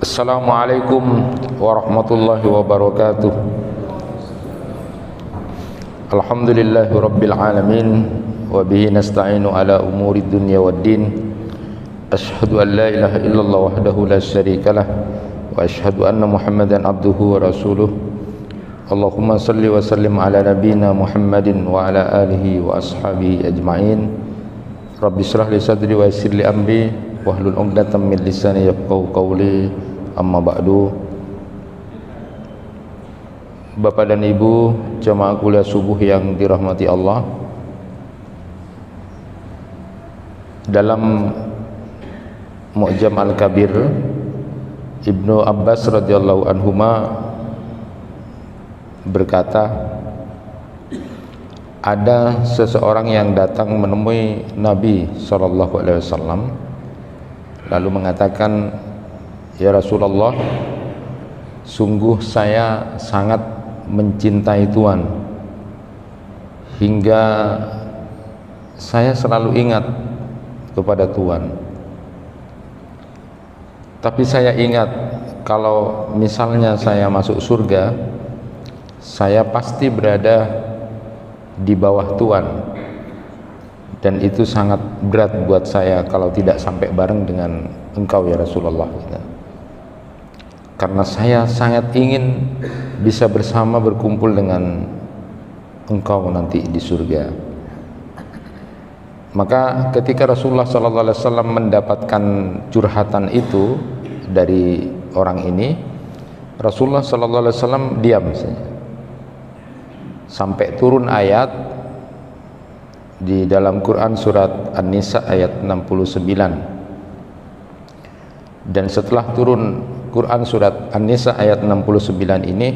Assalamualaikum warahmatullahi wabarakatuh. Alhamdulillahi rabbil alamin wa bihi nasta'inu ala umuri dunya waddin. Asyhadu an la ilaha illallah wahdahu la syarikalah wa asyhadu anna Muhammadan abduhu wa rasuluh. Allahumma salli wa sallim ala nabiyyina Muhammadin wa ala alihi wa ashabihi ajma'in. Rabbi shrah li sadri wa yassir li amri wahlul 'uqdatam min lisani yafqahu qawli. Amma ba'du. Bapak dan Ibu jamaah kuliah subuh yang dirahmati Allah, dalam Mu'jam Al-Kabir, Ibnu Abbas radhiyallahu anhuma berkata, ada seseorang yang datang menemui Nabi SAW lalu mengatakan, "Ya Rasulullah, sungguh saya sangat mencintai Tuhan hingga saya selalu ingat kepada Tuhan. Tapi saya ingat kalau misalnya saya masuk surga, saya pasti berada di bawah Tuhan, dan itu sangat berat buat saya kalau tidak sampai bareng dengan Engkau ya Rasulullah. Karena saya sangat ingin bisa bersama berkumpul dengan Engkau nanti di surga." Maka ketika Rasulullah SAW mendapatkan curhatan itu dari orang ini, Rasulullah SAW diam saja sampai turun ayat di dalam Quran surat An-Nisa ayat 69. Dan setelah turun Quran surat An-Nisa ayat 69 ini,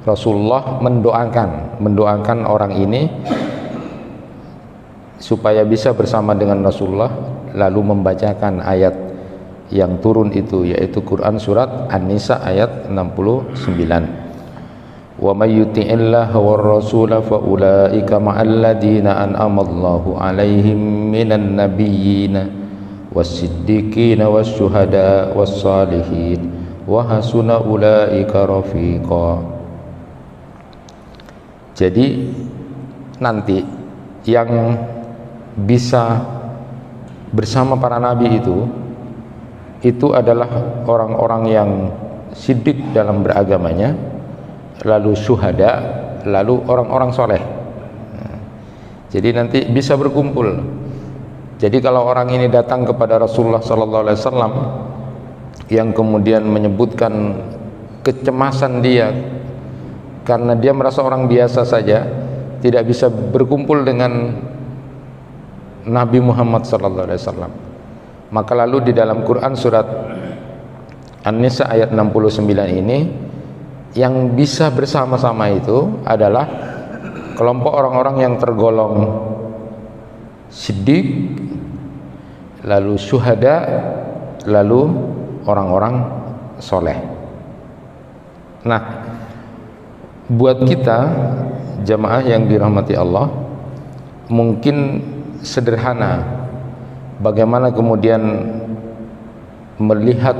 Rasulullah mendoakan orang ini supaya bisa bersama dengan Rasulullah, lalu membacakan ayat yang turun itu, yaitu Quran surat An-Nisa ayat 69. "Wa may yuti'illaha war rasula fa ulaika ma'al ladzina an'ama Allahu 'alaihim minan nabiyyina was-siddiqina wasyuhada was-salihin wa hasuna ulaika rafiqa." Jadi nanti yang bisa bersama para nabi itu adalah orang-orang yang siddiq dalam beragamanya, lalu syuhada, lalu orang-orang soleh. Jadi nanti bisa berkumpul. Jadi kalau orang ini datang kepada Rasulullah SAW yang kemudian menyebutkan kecemasan dia karena dia merasa orang biasa saja, tidak bisa berkumpul dengan Nabi Muhammad SAW, maka lalu di dalam Quran surat An-Nisa ayat 69 ini, yang bisa bersama-sama itu adalah kelompok orang-orang yang tergolong siddiq, lalu syuhada, lalu orang-orang soleh. Nah, buat kita jamaah yang dirahmati Allah, mungkin sederhana bagaimana kemudian melihat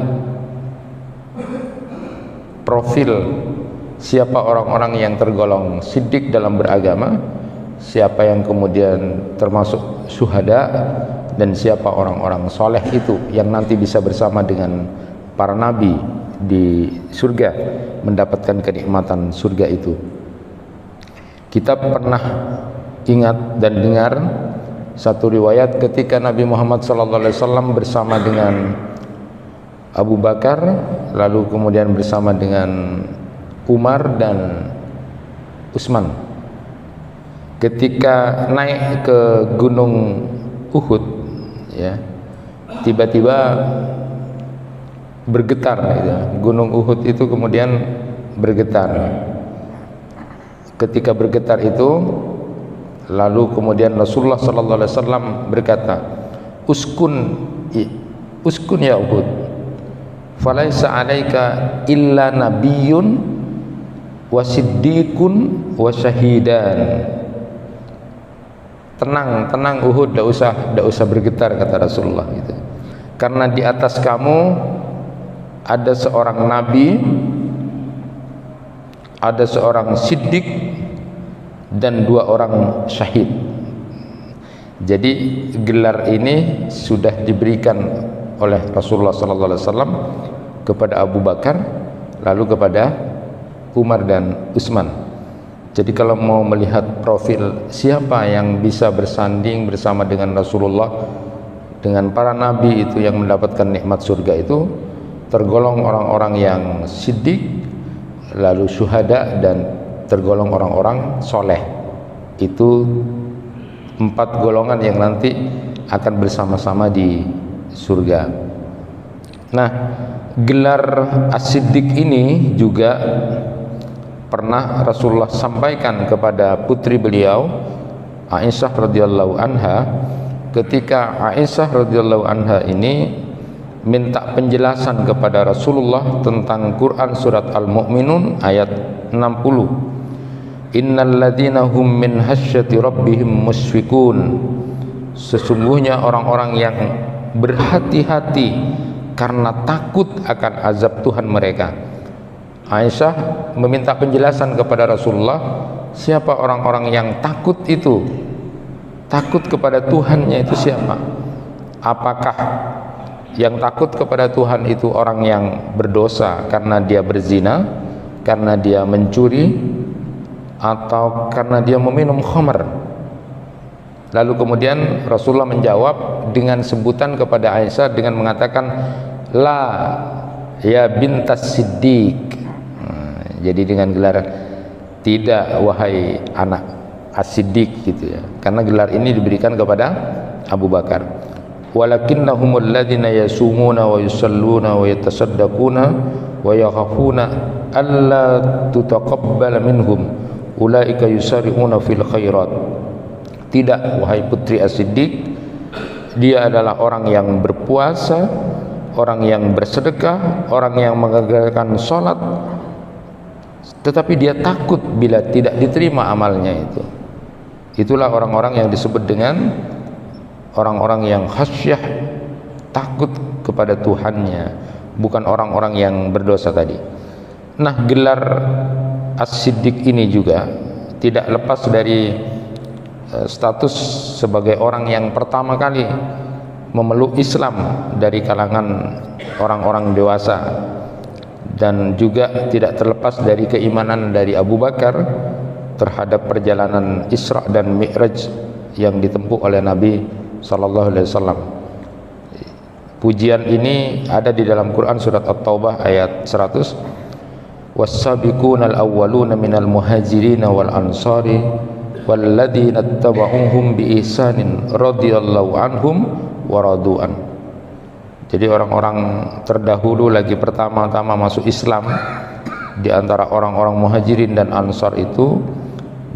profil siapa orang-orang yang tergolong siddiq dalam beragama, siapa yang kemudian termasuk syuhada, dan siapa orang-orang soleh itu yang nanti bisa bersama dengan para nabi di surga, mendapatkan kenikmatan surga itu. Kita pernah ingat dan dengar satu riwayat ketika Nabi Muhammad SAW bersama dengan Abu Bakar, lalu kemudian bersama dengan Umar dan Utsman, ketika naik ke gunung Uhud, ya, tiba-tiba bergetar, gitu. Gunung Uhud itu kemudian bergetar. Ketika bergetar itu, lalu kemudian Rasulullah SAW berkata, uskun ya Uhud, falaisa alaika illa nabiyyun wa siddiqun wa syahidan. Tenang Uhud, tidak usah bergetar, kata Rasulullah gitu. Karena di atas kamu ada seorang nabi, ada seorang siddiq, dan 2 orang syahid. Jadi gelar ini sudah diberikan oleh Rasulullah sallallahu alaihi wasallam kepada Abu Bakar, lalu kepada Umar dan Utsman. Jadi kalau mau melihat profil siapa yang bisa bersanding bersama dengan Rasulullah, dengan para nabi itu yang mendapatkan nikmat surga itu, tergolong orang-orang yang siddiq, lalu syuhada, dan tergolong orang-orang soleh. Itu 4 golongan yang nanti akan bersama-sama di surga. Nah, gelar as-siddiq ini juga pernah Rasulullah sampaikan kepada putri beliau Aisyah radhiyallahu anha, ketika Aisyah radhiyallahu anha ini minta penjelasan kepada Rasulullah tentang Quran surat Al-Mu'minun ayat 60. Innal ladzina hum min hasyati rabbihim musyfiqun. Sesungguhnya orang-orang yang berhati-hati karena takut akan azab Tuhan mereka. Aisyah meminta penjelasan kepada Rasulullah, siapa orang-orang yang takut itu? Takut kepada Tuhannya itu siapa? Apakah yang takut kepada Tuhan itu orang yang berdosa karena dia berzina, karena dia mencuri, atau karena dia meminum khamar? Lalu kemudian Rasulullah menjawab dengan sebutan kepada Aisyah dengan mengatakan, la ya bintas siddiq. Jadi dengan gelar tidak wahai anak as-siddiq gitu ya, karena gelar ini diberikan kepada Abu Bakar. Walakinnahumul ladzina yasumuna wa yusalluna wa yatasaddaquna wa yakhafuna alla tutaqabbala minhum ulaika yusari'una fil khairat. Tidak wahai putri as-siddiq, dia adalah orang yang berpuasa, orang yang bersedekah, orang yang mengerjakan salat, tetapi dia takut bila tidak diterima amalnya itu. Itulah orang-orang yang disebut dengan orang-orang yang khasyah, takut kepada Tuhannya, bukan orang-orang yang berdosa tadi. Nah, gelar as-siddiq ini juga tidak lepas dari status sebagai orang yang pertama kali memeluk Islam dari kalangan orang-orang dewasa, dan juga tidak terlepas dari keimanan dari Abu Bakar terhadap perjalanan Isra dan Mi'raj yang ditempuh oleh Nabi sallallahu alaihi wasallam. Pujian ini ada di dalam Quran surat At-Taubah ayat 100. Was-sabiqunal awwaluna minal muhajirin wal ansari walladzina ittaba'uuhum bi ihsanin radhiyallahu anhum wa radu'an. Jadi orang-orang terdahulu lagi pertama-tama masuk Islam di antara orang-orang muhajirin dan ansar itu,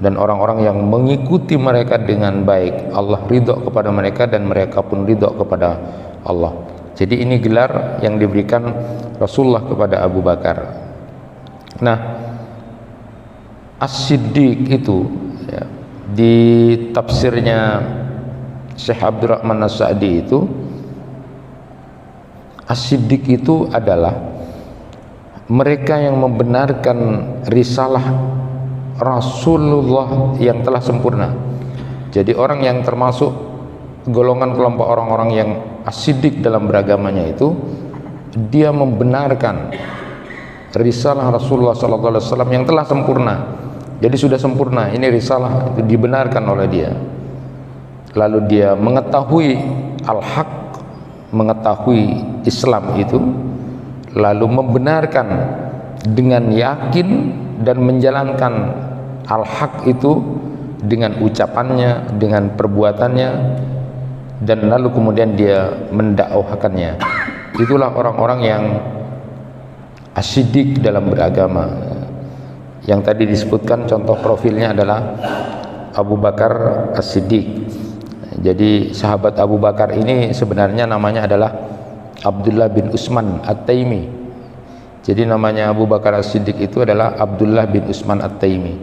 dan orang-orang yang mengikuti mereka dengan baik, Allah ridho kepada mereka dan mereka pun ridho kepada Allah. Jadi ini gelar yang diberikan Rasulullah kepada Abu Bakar. Nah, as-siddiq itu ya, di tafsirnya Syekh Abdurrahman As-Sa'di itu, as-siddiq itu adalah mereka yang membenarkan risalah Rasulullah yang telah sempurna. Jadi orang yang termasuk golongan kelompok orang-orang yang as-siddiq dalam beragamanya itu, dia membenarkan risalah Rasulullah SAW yang telah sempurna. Jadi sudah sempurna, ini risalah itu dibenarkan oleh dia. Lalu dia mengetahui al-haq, mengetahui Islam itu, lalu membenarkan dengan yakin dan menjalankan al-haq itu dengan ucapannya, dengan perbuatannya, dan lalu kemudian dia mendakwahkannya. Itulah orang-orang yang as-siddiq dalam beragama. Yang tadi disebutkan contoh profilnya adalah Abu Bakar as-Siddiq. Jadi sahabat Abu Bakar ini sebenarnya namanya adalah Abdullah bin Utsman At-Taimi. Jadi namanya Abu Bakar as-Siddiq itu adalah Abdullah bin Utsman At-Taimi.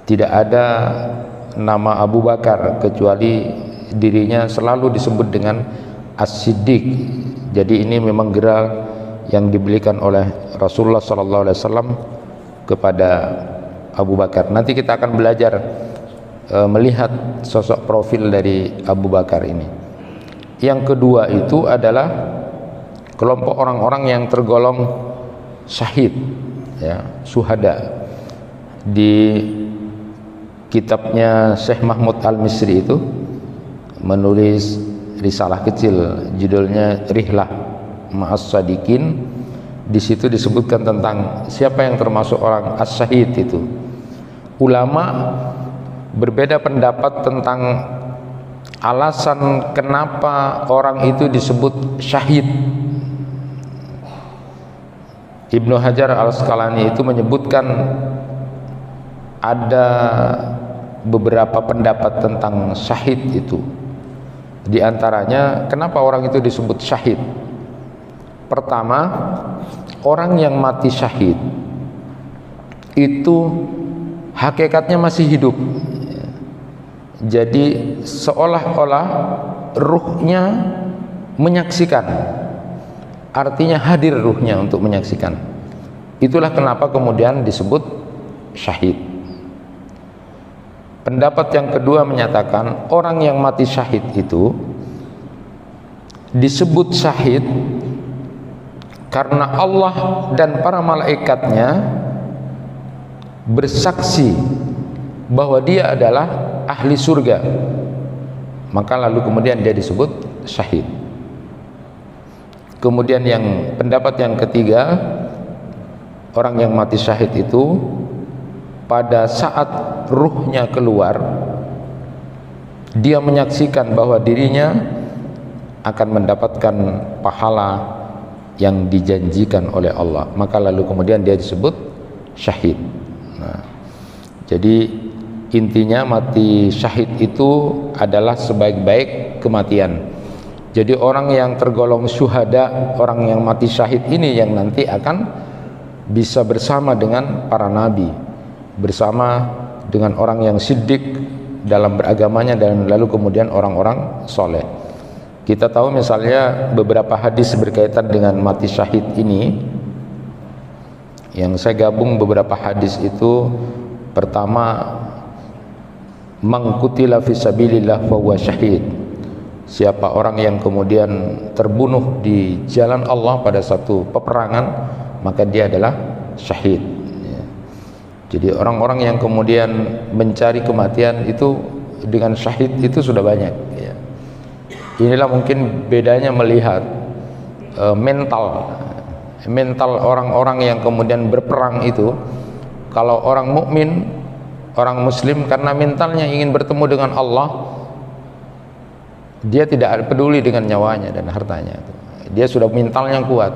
Tidak ada nama Abu Bakar kecuali dirinya selalu disebut dengan as-Siddiq. Jadi ini memang gelar yang diberikan oleh Rasulullah SAW kepada Abu Bakar. Nanti kita akan belajar melihat sosok profil dari Abu Bakar ini. Yang kedua itu adalah kelompok orang-orang yang tergolong syahid, ya, syuhada. Di kitabnya Syekh Mahmud Al-Misri itu menulis risalah kecil judulnya Rihlah Ma'as Sadiqin. Di situ disebutkan tentang siapa yang termasuk orang as-syahid itu. Ulama berbeda pendapat tentang alasan kenapa orang itu disebut syahid. Ibnu Hajar Al-Asqalani itu menyebutkan ada beberapa pendapat tentang syahid itu. Di antaranya kenapa orang itu disebut syahid. Pertama, orang yang mati syahid itu hakikatnya masih hidup. Jadi seolah-olah ruhnya menyaksikan, artinya hadir ruhnya untuk menyaksikan. Itulah kenapa kemudian disebut syahid. Pendapat yang kedua menyatakan orang yang mati syahid itu disebut syahid karena Allah dan para malaikatnya bersaksi bahwa dia adalah ahli surga, maka lalu kemudian dia disebut syahid. Kemudian yang pendapat yang ketiga, orang yang mati syahid itu pada saat ruhnya keluar, dia menyaksikan bahwa dirinya akan mendapatkan pahala yang dijanjikan oleh Allah, maka lalu kemudian dia disebut syahid. Nah, jadi intinya mati syahid itu adalah sebaik-baik kematian. Jadi orang yang tergolong syuhada, orang yang mati syahid ini yang nanti akan bisa bersama dengan para nabi, bersama dengan orang yang siddiq dalam beragamanya, dan lalu kemudian orang-orang soleh. Kita tahu misalnya beberapa hadis berkaitan dengan mati syahid ini, yang saya gabung beberapa hadis itu. Pertama, mangkutila fisabilillah fahuwa syahid. Siapa orang yang kemudian terbunuh di jalan Allah pada satu peperangan, maka dia adalah syahid. Jadi orang-orang yang kemudian mencari kematian itu dengan syahid itu sudah banyak. Inilah mungkin bedanya melihat mental orang-orang yang kemudian berperang itu. Kalau orang mukmin, orang muslim, karena mentalnya ingin bertemu dengan Allah, dia tidak peduli dengan nyawanya dan hartanya. Dia sudah mentalnya kuat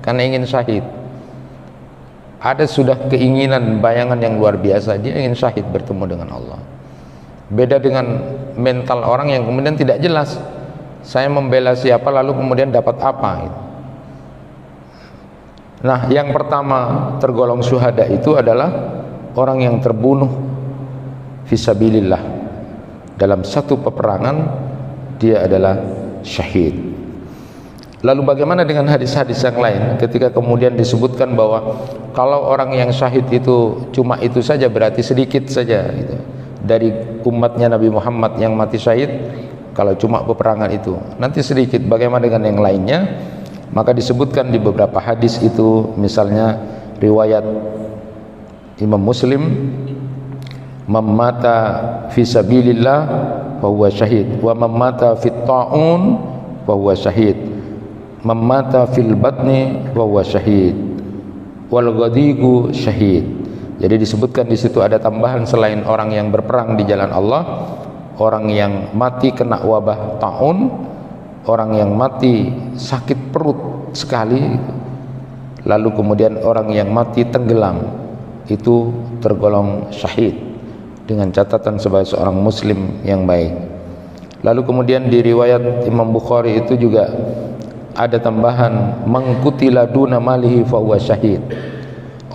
karena ingin syahid. Ada sudah keinginan, bayangan yang luar biasa, dia ingin syahid bertemu dengan Allah. Beda dengan mental orang yang kemudian tidak jelas, saya membela siapa lalu kemudian dapat apa gitu. Nah, yang pertama tergolong syuhada itu adalah orang yang terbunuh fisabilillah dalam satu peperangan, dia adalah syahid. Lalu bagaimana dengan hadis-hadis yang lain ketika kemudian disebutkan bahwa kalau orang yang syahid itu cuma itu saja, berarti sedikit saja gitu, dari umatnya Nabi Muhammad yang mati syahid kalau cuma peperangan itu, nanti sedikit. Bagaimana dengan yang lainnya? Maka disebutkan di beberapa hadis itu, misalnya riwayat Imam Muslim, "Mamata fi sabilillah fa huwa syahid, wa mamata fit ta'un fa huwa syahid, mamata fil batni fa huwa syahid, wal ghadigu syahid." Jadi disebutkan di situ ada tambahan, selain orang yang berperang di jalan Allah, orang yang mati kena wabah ta'un, orang yang mati sakit perut sekali, lalu kemudian orang yang mati tenggelam, itu tergolong syahid dengan catatan sebagai seorang muslim yang baik. Lalu kemudian di riwayat Imam Bukhari itu juga ada tambahan, mangkutila duna malihi fa huwa syahid.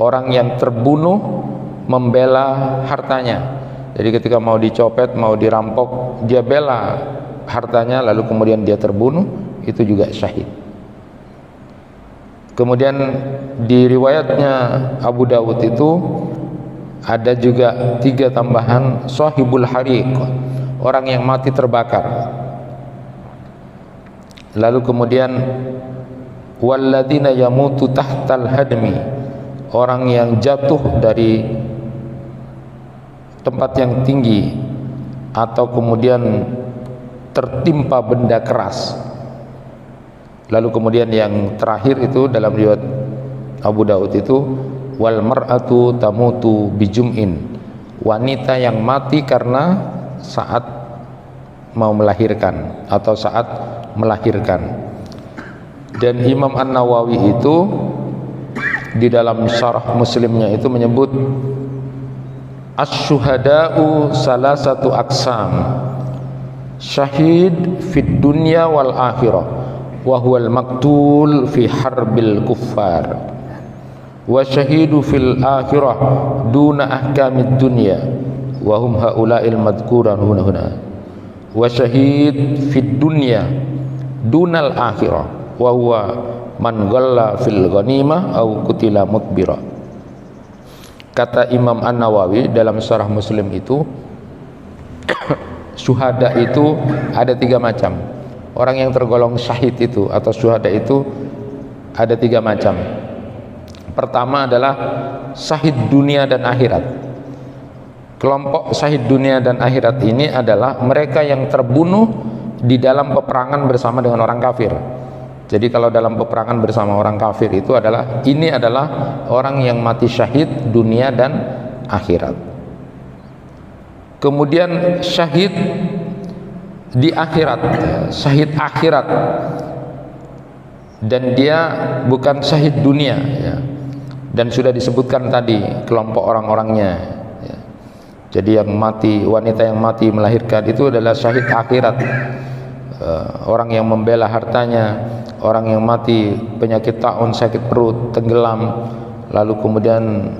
Orang yang terbunuh membela hartanya. Jadi ketika mau dicopet, mau dirampok, dia bela hartanya, lalu kemudian dia terbunuh, itu juga syahid. Kemudian di riwayatnya Abu Dawud itu ada juga 3 tambahan, sahibul hariq, orang yang mati terbakar. Lalu kemudian walladzina yamutu tahtal hadmi, orang yang jatuh dari tempat yang tinggi atau kemudian tertimpa benda keras. Lalu kemudian yang terakhir itu dalam riwayat Abu Daud itu wal mar'atu tamutu bijum'in, wanita yang mati karena saat mau melahirkan atau saat melahirkan. Dan Imam An-Nawawi itu di dalam syarah Muslimnya itu menyebut asy-syuhada'u salasatu aqsam, syahid fid dunya wal akhirah wa huwal maktul fi harbil kuffar, wa syahidu fil akhirah duna ahkamid dunya wa hum haula'il madhkuran huna, wa syahid fid dunya dunal akhirah wa huwa man ghalla fil ghanimah au qutila mutbira. Kata Imam An-Nawawi dalam syarah Muslim itu syuhada itu ada 3 macam. Orang yang tergolong syahid itu atau syuhada itu ada 3 macam. Pertama adalah syahid dunia dan akhirat. Kelompok syahid dunia dan akhirat ini adalah mereka yang terbunuh di dalam peperangan bersama dengan orang kafir. Jadi kalau dalam peperangan bersama orang kafir itu adalah orang yang mati syahid dunia dan akhirat. Kemudian syahid di akhirat, syahid akhirat, dan dia bukan syahid dunia ya. Dan sudah disebutkan tadi kelompok orang-orangnya ya. Jadi yang mati, wanita yang mati melahirkan itu adalah syahid akhirat, orang yang membela hartanya, orang yang mati penyakit taun, sakit perut, tenggelam, lalu kemudian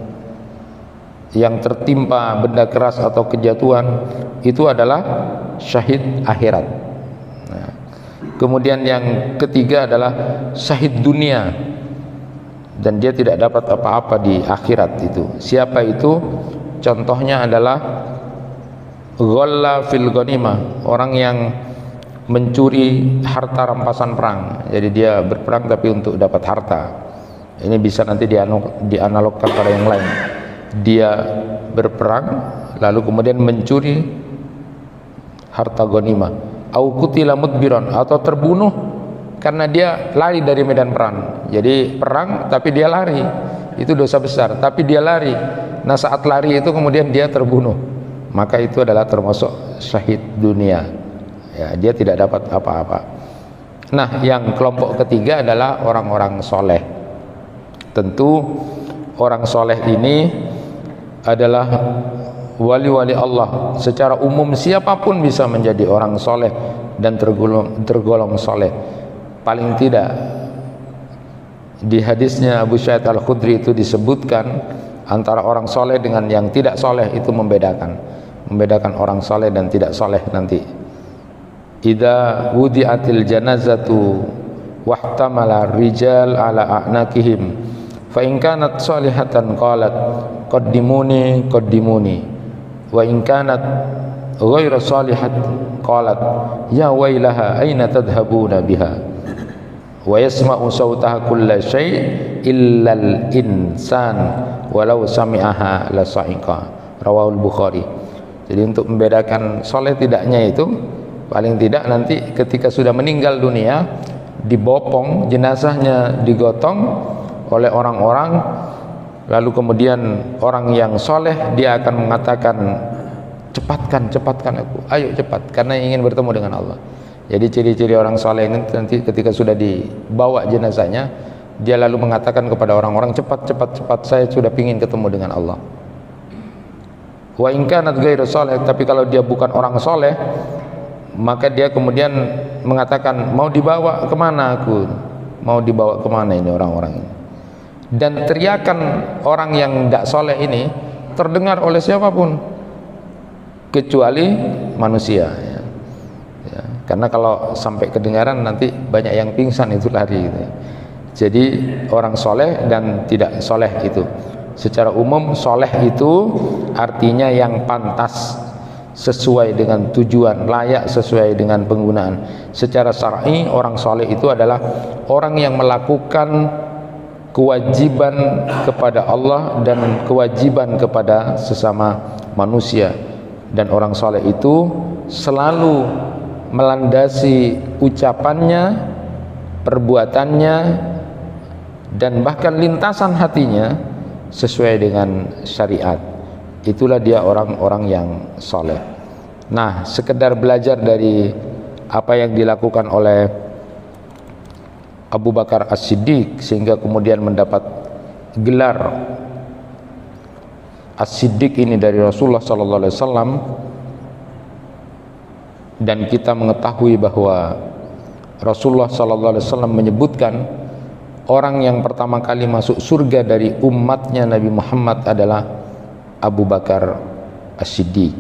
yang tertimpa benda keras atau kejatuhan, itu adalah syahid akhirat. Nah, kemudian yang ketiga adalah syahid dunia, dan dia tidak dapat apa-apa di akhirat itu. Siapa itu? Contohnya adalah ghalla fil ghanimah, orang yang mencuri harta rampasan perang. Jadi dia berperang tapi untuk dapat harta. Ini bisa nanti dianalogkan pada yang lain. Dia berperang lalu kemudian mencuri harta ghanimah, au qutila mudbiran, atau terbunuh karena dia lari dari medan perang. Jadi perang tapi dia lari, itu dosa besar, tapi dia lari. Nah saat lari itu kemudian dia terbunuh, maka itu adalah termasuk syahid dunia ya, dia tidak dapat apa-apa. Nah yang kelompok ketiga adalah orang-orang soleh. Tentu orang soleh ini adalah wali-wali Allah. Secara umum siapapun bisa menjadi orang soleh dan tergolong soleh. Paling tidak di hadisnya Abu Sa'id Al-Khudri itu disebutkan antara orang soleh dengan yang tidak soleh itu membedakan orang soleh dan tidak soleh nanti. Idza wudi'atil janazatu wahtamala rijal ala a'naqihim fa in kanat salihatan qalat qaddimuni wa in kanat ghairu salihat qalat ya wailaha aina tadhhabuna biha wa yasma'u sautaha kulla syai' illal insan walau sami'aha la sa'iqa. Rawahul Bukhari. Jadi untuk membedakan soleh tidaknya itu paling tidak nanti ketika sudah meninggal dunia, dibopong jenazahnya, digotong oleh orang-orang, lalu kemudian orang yang soleh dia akan mengatakan cepatkan aku, ayo cepat, karena ingin bertemu dengan Allah. Jadi ciri-ciri orang soleh ini nanti ketika sudah dibawa jenazahnya, dia lalu mengatakan kepada orang-orang cepat saya sudah ingin ketemu dengan Allah. Wa in kanat ghairu soleh, tapi kalau dia bukan orang soleh, maka dia kemudian mengatakan mau dibawa kemana aku, mau dibawa kemana ini orang-orang ini. Dan teriakan orang yang tidak soleh ini terdengar oleh siapapun kecuali manusia ya. Ya, karena kalau sampai kedengaran nanti banyak yang pingsan itu lari gitu. Jadi orang soleh dan tidak soleh itu. Secara umum soleh itu artinya yang pantas, sesuai dengan tujuan, layak sesuai dengan penggunaan. Secara syar'i orang soleh itu adalah orang yang melakukan kewajiban kepada Allah dan kewajiban kepada sesama manusia. Dan orang soleh itu selalu melandasi ucapannya, perbuatannya, dan bahkan lintasan hatinya sesuai dengan syariat. Itulah dia orang-orang yang soleh. Nah, sekedar belajar dari apa yang dilakukan oleh Abu Bakar As-Siddiq sehingga kemudian mendapat gelar As-Siddiq ini dari Rasulullah SAW, dan kita mengetahui bahwa Rasulullah SAW menyebutkan orang yang pertama kali masuk surga dari umatnya Nabi Muhammad adalah Abu Bakar As-Siddiq.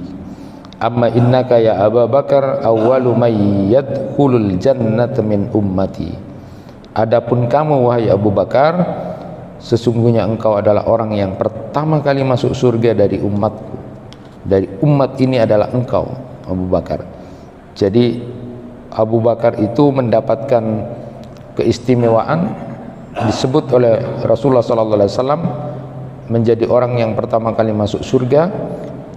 Amma innaka ya Abu Bakar awwalu may yadkhulul jannata min ummati. Adapun kamu wahai Abu Bakar, sesungguhnya engkau adalah orang yang pertama kali masuk surga dari umatku. Dari umat ini adalah engkau, Abu Bakar. Jadi Abu Bakar itu mendapatkan keistimewaan, disebut oleh Rasulullah SAW menjadi orang yang pertama kali masuk surga.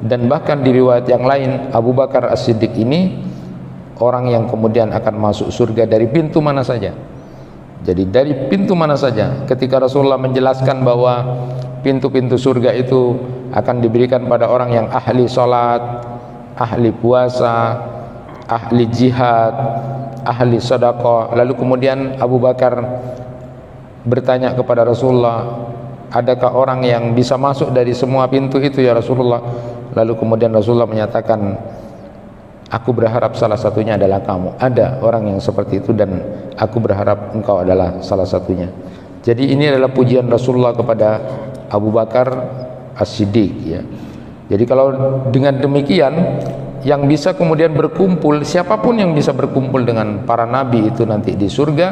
Dan bahkan di riwayat yang lain, Abu Bakar As-Siddiq ini orang yang kemudian akan masuk surga dari pintu mana saja. Jadi dari pintu mana saja. Ketika Rasulullah menjelaskan bahwa pintu-pintu surga itu akan diberikan pada orang yang ahli sholat, ahli puasa, ahli jihad, ahli sedekah. Lalu kemudian Abu Bakar bertanya kepada Rasulullah, adakah orang yang bisa masuk dari semua pintu itu ya Rasulullah? Lalu kemudian Rasulullah menyatakan, aku berharap salah satunya adalah kamu. Ada orang yang seperti itu dan aku berharap engkau adalah salah satunya. Jadi ini adalah pujian Rasulullah kepada Abu Bakar As-Siddiq, ya. Jadi kalau dengan demikian yang bisa kemudian berkumpul, siapapun yang bisa berkumpul dengan para nabi itu nanti di surga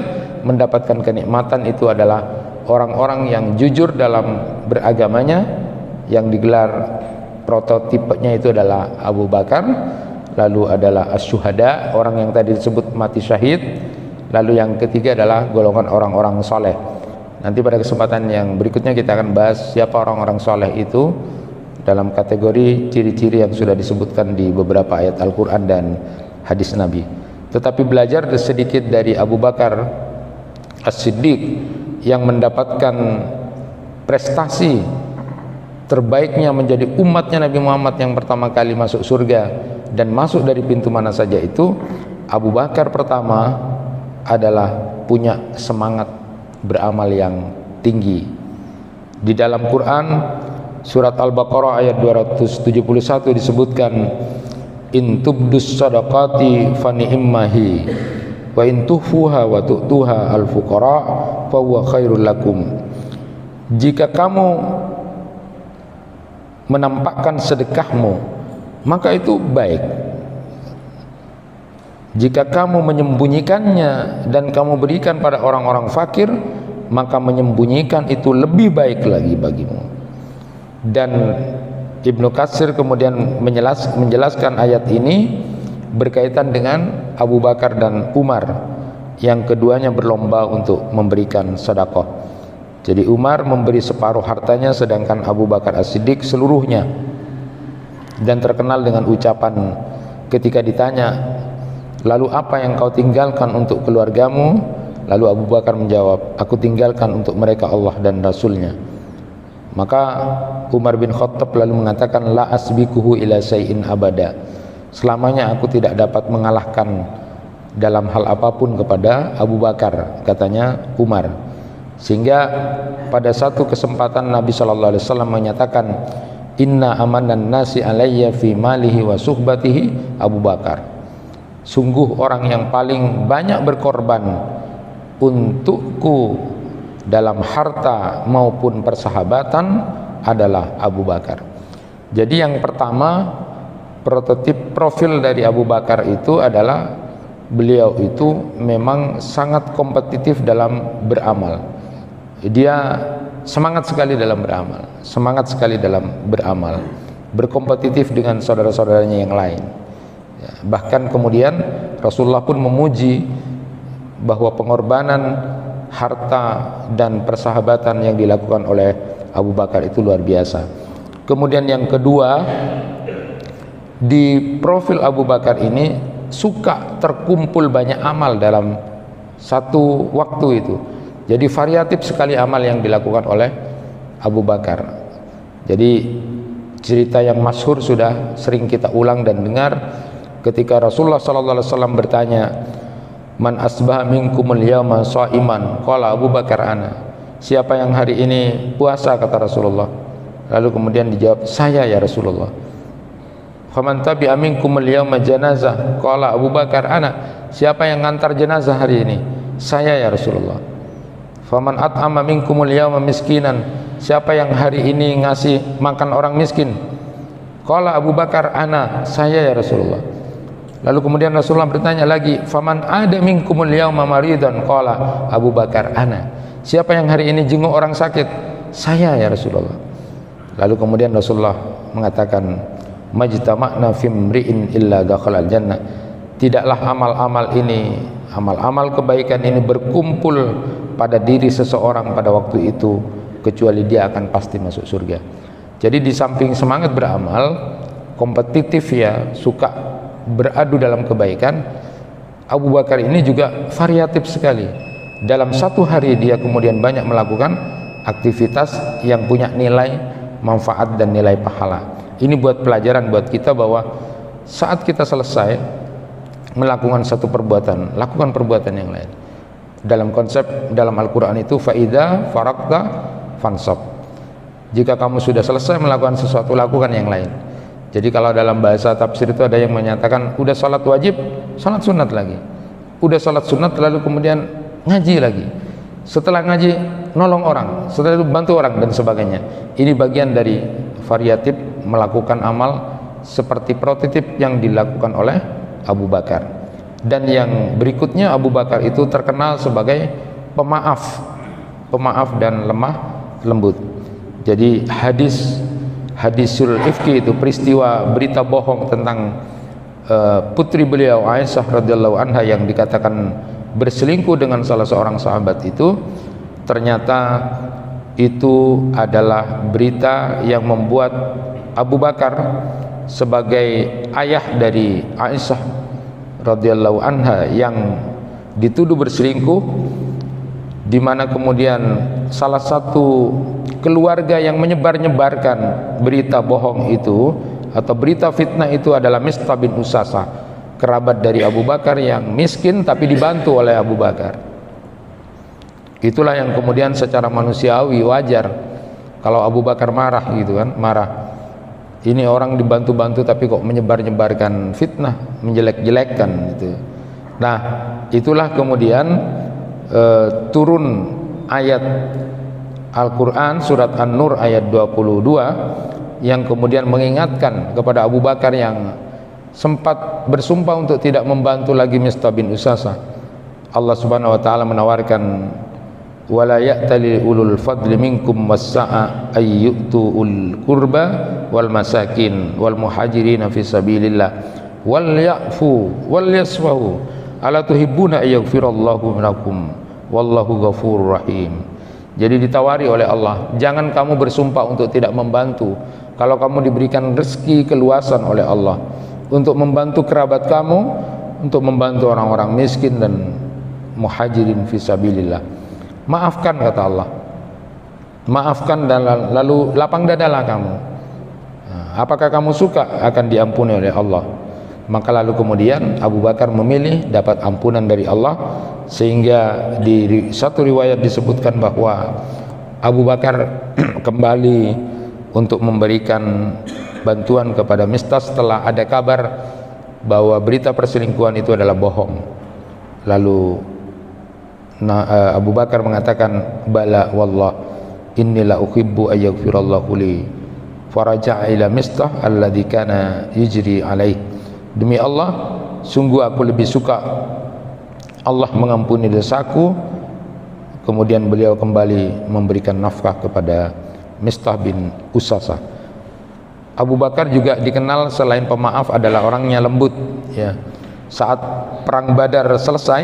mendapatkan kenikmatan itu adalah orang-orang yang jujur dalam beragamanya, yang digelar prototipenya itu adalah Abu Bakar. Lalu adalah as-syuhada, orang yang tadi disebut mati syahid. Lalu yang ketiga adalah golongan orang-orang soleh. Nanti pada kesempatan yang berikutnya kita akan bahas siapa orang-orang soleh itu dalam kategori ciri-ciri yang sudah disebutkan di beberapa ayat Al-Quran dan hadis Nabi. Tetapi belajar sedikit dari Abu Bakar As-Siddiq yang mendapatkan prestasi terbaiknya menjadi umatnya Nabi Muhammad yang pertama kali masuk surga, dan masuk dari pintu mana saja itu. Abu Bakar pertama adalah punya semangat beramal yang tinggi. Di dalam Quran surat Al-Baqarah ayat 271 disebutkan, in tubdus sadaqati fani'immahi wa in tuhfuha wa tu'tuha al-fuqara fa huwa khairul lakum. Jika kamu menampakkan sedekahmu, maka itu baik. Jika kamu menyembunyikannya dan kamu berikan pada orang-orang fakir, maka menyembunyikan itu lebih baik lagi bagimu. Dan Ibnu Katsir kemudian menjelaskan ayat ini berkaitan dengan Abu Bakar dan Umar yang keduanya berlomba untuk memberikan sedekah. Jadi Umar memberi separuh hartanya, sedangkan Abu Bakar As-Siddiq seluruhnya. Dan terkenal dengan ucapan ketika ditanya, lalu apa yang kau tinggalkan untuk keluargamu? Lalu Abu Bakar menjawab, aku tinggalkan untuk mereka Allah dan Rasulnya. Maka Umar bin Khattab lalu mengatakan, la asbikuhu ila syai'in abada. Selamanya aku tidak dapat mengalahkan dalam hal apapun kepada Abu Bakar, katanya Umar. Sehingga pada satu kesempatan Nabi SAW menyatakan, inna amanan nasi alayya fi malihi wa suhbatihi Abu Bakar. Sungguh orang yang paling banyak berkorban untukku dalam harta maupun persahabatan adalah Abu Bakar. Jadi yang pertama, prototip profil dari Abu Bakar itu adalah beliau itu memang sangat kompetitif dalam beramal. dia semangat sekali dalam beramal, semangat sekali dalam beramal, berkompetitif dengan saudara-saudaranya yang lain. Ya, bahkan kemudian Rasulullah pun memuji bahwa pengorbanan harta dan persahabatan yang dilakukan oleh Abu Bakar itu luar biasa. Kemudian yang kedua, di profil Abu Bakar ini suka terkumpul banyak amal dalam satu waktu itu. Jadi variatif sekali amal yang dilakukan oleh Abu Bakar. Jadi cerita yang masyhur sudah sering kita ulang dan dengar ketika Rasulullah SAW bertanya, "Man asbaha minkumul yawma sha'iman?" Qala Abu Bakar ana. Siapa yang hari ini puasa, kata Rasulullah. Lalu kemudian dijawab, "Saya ya Rasulullah." "Faman tabi'a minkumul yawma janazah?" Qala Abu Bakar ana. Siapa yang ngantar jenazah hari ini? Saya ya Rasulullah. "Faman at'ama minkumul yawma miskinan?" Siapa yang hari ini ngasih makan orang miskin? Qala Abu Bakar ana. Saya ya Rasulullah. Lalu kemudian Rasulullah bertanya lagi, "Faman ada minkumul yawma maridan?" Qala Abu Bakar ana. Siapa yang hari ini jenguk orang sakit? Saya ya Rasulullah. Lalu kemudian Rasulullah mengatakan, "Majtama'na fimri'in illa dakhalal jannah." Tidaklah amal-amal ini, amal-amal kebaikan ini berkumpul pada diri seseorang pada waktu itu kecuali dia akan pasti masuk surga. Jadi di samping semangat beramal, kompetitif ya, suka beradu dalam kebaikan, Abu Bakar ini juga variatif sekali. Dalam satu hari dia kemudian banyak melakukan aktivitas yang punya nilai manfaat dan nilai pahala. Ini buat pelajaran buat kita bahwa saat kita selesai melakukan satu perbuatan, lakukan perbuatan yang lain. Dalam konsep dalam Al-Quran itu, faida farakta fansab. Jika kamu sudah selesai melakukan sesuatu, lakukan yang lain. Jadi kalau dalam bahasa tafsir itu ada yang menyatakan, udah salat wajib, salat sunat lagi. Udah salat sunat lalu kemudian ngaji lagi. Setelah ngaji nolong orang, setelah itu bantu orang dan sebagainya. Ini bagian dari variatif melakukan amal seperti prototip yang dilakukan oleh Abu Bakar. Dan yang berikutnya, Abu Bakar itu terkenal sebagai pemaaf dan lemah lembut. Jadi hadisul ifki itu peristiwa berita bohong tentang putri beliau Aisyah radhiyallahu anha yang dikatakan berselingkuh dengan salah seorang sahabat itu, ternyata itu adalah berita yang membuat Abu Bakar sebagai ayah dari Aisyah radhiyallahu anha yang dituduh berselingkuh, di mana kemudian salah satu keluarga yang menyebar-nyebarkan berita bohong itu atau berita fitnah itu adalah Mistah bin Usasah, kerabat dari Abu Bakar yang miskin tapi dibantu oleh Abu Bakar. Itulah yang kemudian secara manusiawi wajar kalau Abu Bakar marah gitu kan, marah. Ini orang dibantu-bantu tapi kok menyebar-nyebarkan fitnah, menjelek-jelekkan gitu. Nah, itulah kemudian turun ayat Al-Quran surat An-Nur ayat 22 yang kemudian mengingatkan kepada Abu Bakar yang sempat bersumpah untuk tidak membantu lagi Mistah bin Usasah. Allah Subhanahu wa taala menawarkan, wala ya'tali ulul fadli minkum was-sa'a ay yu'tul qurba wal masakin wal muhajirin fi sabilillah wal ya'fu wal yasfahu ala tuhibbuna ay yaghfirallahu lakum wallahu ghafurur rahim. Jadi ditawari oleh Allah, jangan kamu bersumpah untuk tidak membantu kalau kamu diberikan rezeki keluasan oleh Allah untuk membantu kerabat kamu, untuk membantu orang-orang miskin dan muhajirin fi sabilillah. Maafkan, kata Allah, maafkan dan lalu lapang dadalah kamu. Apakah kamu suka akan diampuni oleh Allah? Maka lalu kemudian Abu Bakar memilih dapat ampunan dari Allah, sehingga di satu riwayat disebutkan bahwa Abu Bakar kembali untuk memberikan bantuan kepada Mistah setelah ada kabar bahwa berita perselingkuhan itu adalah bohong. Lalu Abu Bakar mengatakan, bala wallah inni la uhibbu ayyaghfirallahu li, faraja'a ila Mistah alladhi kana yujri alaih. Demi Allah, sungguh aku lebih suka Allah mengampuni dosaku kemudian beliau kembali memberikan nafkah kepada Mistah bin Usasah. Abu Bakar juga dikenal selain pemaaf adalah orangnya lembut, ya. Saat perang Badar selesai,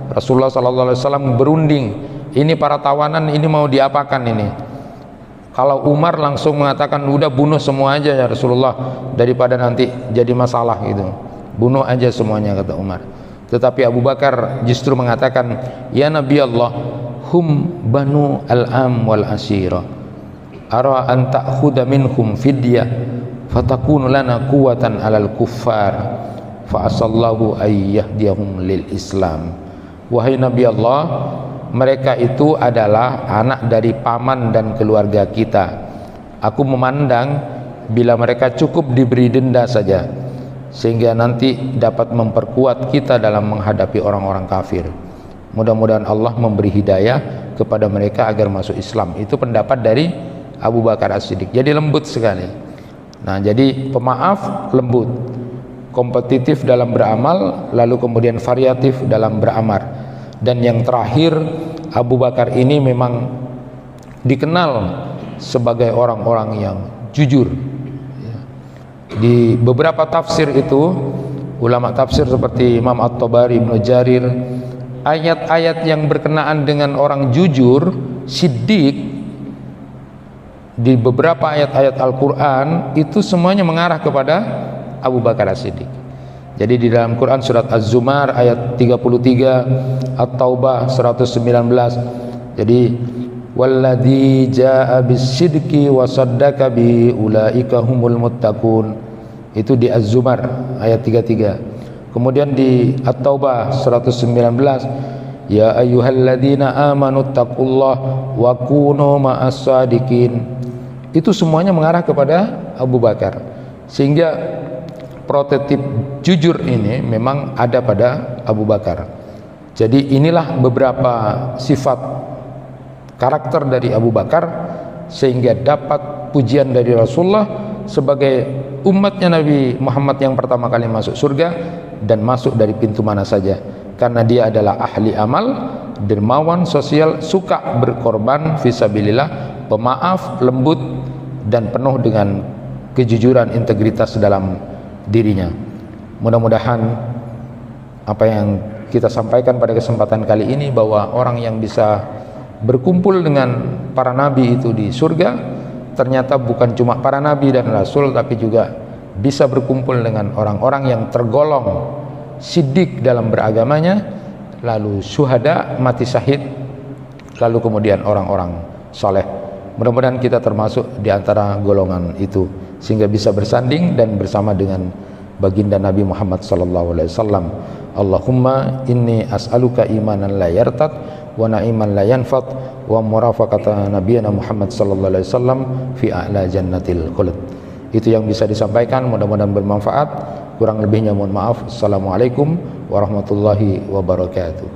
Rasulullah SAW berunding, ini para tawanan ini mau diapakan ini? Kalau Umar langsung mengatakan, udah bunuh semua aja ya Rasulullah, daripada nanti jadi masalah gitu, bunuh aja semuanya, kata Umar. Tetapi Abu Bakar justru mengatakan, ya Nabi Allah, hum banu al-am wal asira, ara an ta'khudha minhum fidyah fatakunu lana quwwatan alal kuffar fa asallahu ayyahdiyahum lil Islam. Wahai Nabi Allah, mereka itu adalah anak dari paman dan keluarga kita. Aku memandang bila mereka cukup diberi denda saja, sehingga nanti dapat memperkuat kita dalam menghadapi orang-orang kafir. Mudah-mudahan Allah memberi hidayah kepada mereka agar masuk Islam. Itu pendapat dari Abu Bakar As-Siddiq. Jadi lembut sekali. Nah, jadi pemaaf, lembut, kompetitif dalam beramal, lalu kemudian variatif dalam beramar. Dan yang terakhir, Abu Bakar ini memang dikenal sebagai orang-orang yang jujur. Di beberapa tafsir itu, ulama tafsir seperti Imam At-Tabari, Ibnu Jarir, ayat-ayat yang berkenaan dengan orang jujur, siddiq, di beberapa ayat-ayat Al-Quran itu semuanya mengarah kepada Abu Bakar As-Siddiq. Jadi di dalam Quran surat Az-Zumar ayat 33, At-Taubah 119. Jadi walladzi jaa bis-sidqi wa saddaqa bi ulaika humul muttaqun. Itu di Az-Zumar ayat 33. Kemudian di At-Taubah 119, ya ayyuhalladzina amanu taqullah wa kunu ma'as shadiqin. Itu semuanya mengarah kepada Abu Bakar. Sehingga prototip jujur ini memang ada pada Abu Bakar. Jadi inilah beberapa sifat karakter dari Abu Bakar sehingga dapat pujian dari Rasulullah sebagai umatnya Nabi Muhammad yang pertama kali masuk surga dan masuk dari pintu mana saja, karena dia adalah ahli amal, dermawan, sosial, suka berkorban fisabilillah, pemaaf, lembut, dan penuh dengan kejujuran, integritas dalam dirinya. Mudah-mudahan apa yang kita sampaikan pada kesempatan kali ini, bahwa orang yang bisa berkumpul dengan para nabi itu di surga, ternyata bukan cuma para nabi dan rasul, tapi juga bisa berkumpul dengan orang-orang yang tergolong siddiq dalam beragamanya, lalu syuhada, mati syahid, lalu kemudian orang-orang soleh. Mudah-mudahan kita termasuk di antara golongan itu, sehingga bisa bersanding dan bersama dengan baginda Nabi Muhammad sallallahu alaihi wasallam. Allahumma inni as'aluka imanan la yartad wa na'iman la yanfad wa murafaqata nabiyina Muhammad sallallahu alaihi wasallam fi a'la jannatil khuld. Itu yang bisa disampaikan, mudah-mudahan bermanfaat. Kurang lebihnya mohon maaf. Assalamualaikum warahmatullahi wabarakatuh.